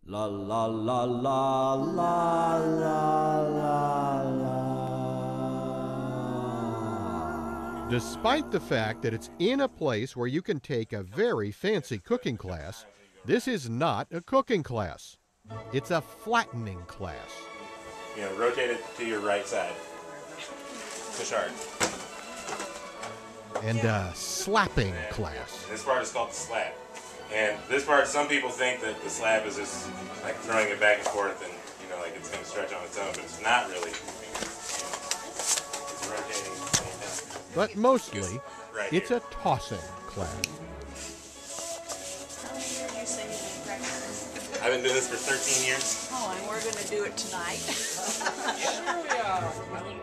La la la la la la la la. Despite the fact that it's in a place where you can take a very fancy cooking class, this is not a cooking class. It's a flattening class. Rotate it to your right side. Push hard. And a slapping class. This part is called the slap. And this part, some people think that the slap is just like throwing it back and forth and, like it's going to stretch on its own, but it's not really. It's rotating at the same time. But mostly, Right it's here. a tossing class. How many years you say you've been pregnant? I've been doing this for 13 years. Oh, and we're going to do it tonight.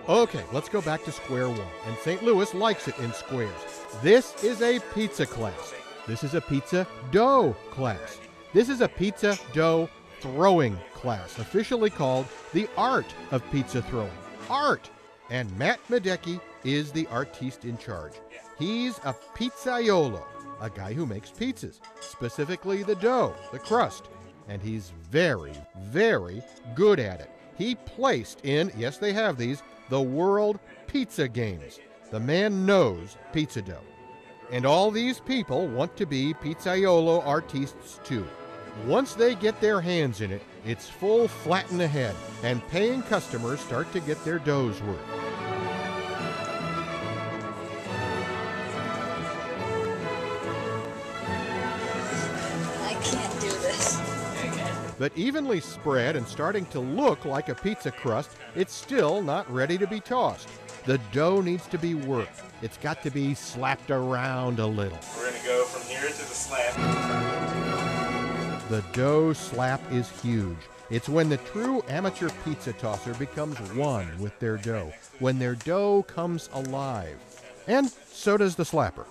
Okay, let's go back to square one. And St. Louis likes it in squares. This is a pizza class. This is a pizza dough class. This is a pizza dough throwing class, officially called the art of pizza throwing. Art! And Matt Medecki is the artiste in charge. He's a pizzaiolo, a guy who makes pizzas, specifically the dough, the crust. And he's very, very good at it. He placed in, yes, they have these, the World Pizza Games. The man knows pizza dough. And all these people want to be pizzaiolo artistes too. Once they get their hands in it, it's full flatten ahead, and paying customers start to get their dough's worth. I can't do this. But evenly spread and starting to look like a pizza crust, it's still not ready to be tossed. The dough needs to be worked. It's got to be slapped around a little. We're going to go from here to the slap. The dough slap is huge. It's when the true amateur pizza tosser becomes one with their dough, when their dough comes alive. And so does the slapper.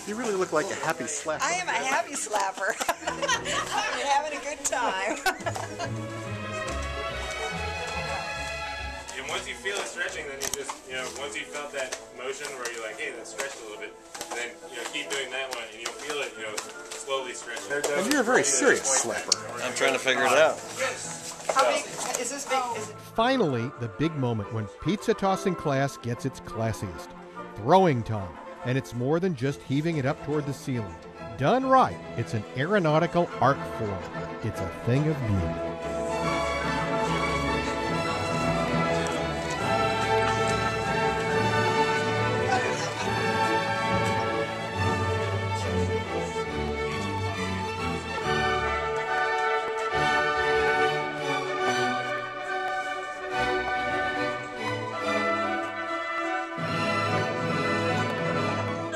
You really look like a happy slapper. I am a happy slapper. I'm having a good time. And once you feel it stretching, then you just, once you felt that motion where you're like, hey, that stretched a little bit, then, keep doing that one, and you'll feel it, slowly stretching. And you're a very serious slapper. I'm trying to figure it out. How big is this big? Is it... Finally, the big moment when pizza tossing class gets its classiest. Throwing time. And it's more than just heaving it up toward the ceiling. Done right, it's an aeronautical art form. It's a thing of beauty.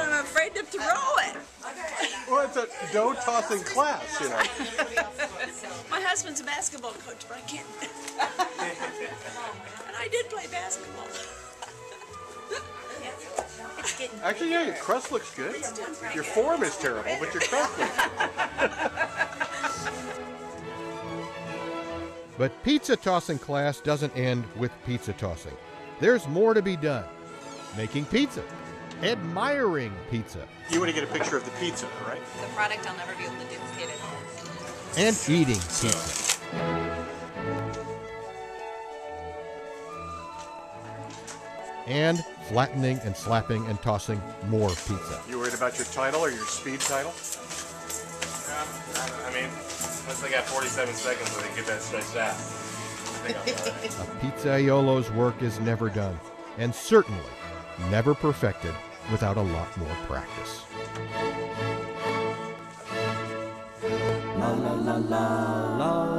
I'm afraid to throw it. Well, it's a dough tossing class, My husband's a basketball coach, but I can't. And I did play basketball. Actually, yeah, your crust looks good. Your form is terrible, but your crust looks good. But pizza tossing class doesn't end with pizza tossing. There's more to be done. Making pizza. Admiring pizza. You want to get a picture of the pizza, right? The product, I'll never be able to duplicate it. And eating pizza. And flattening and slapping and tossing more pizza. You worried about your title or your speed title? Once I got 47 seconds, I can get that stretched out. I think I'll be all right. A pizzaiolo's work is never done, and certainly never perfected without a lot more practice. La la la la la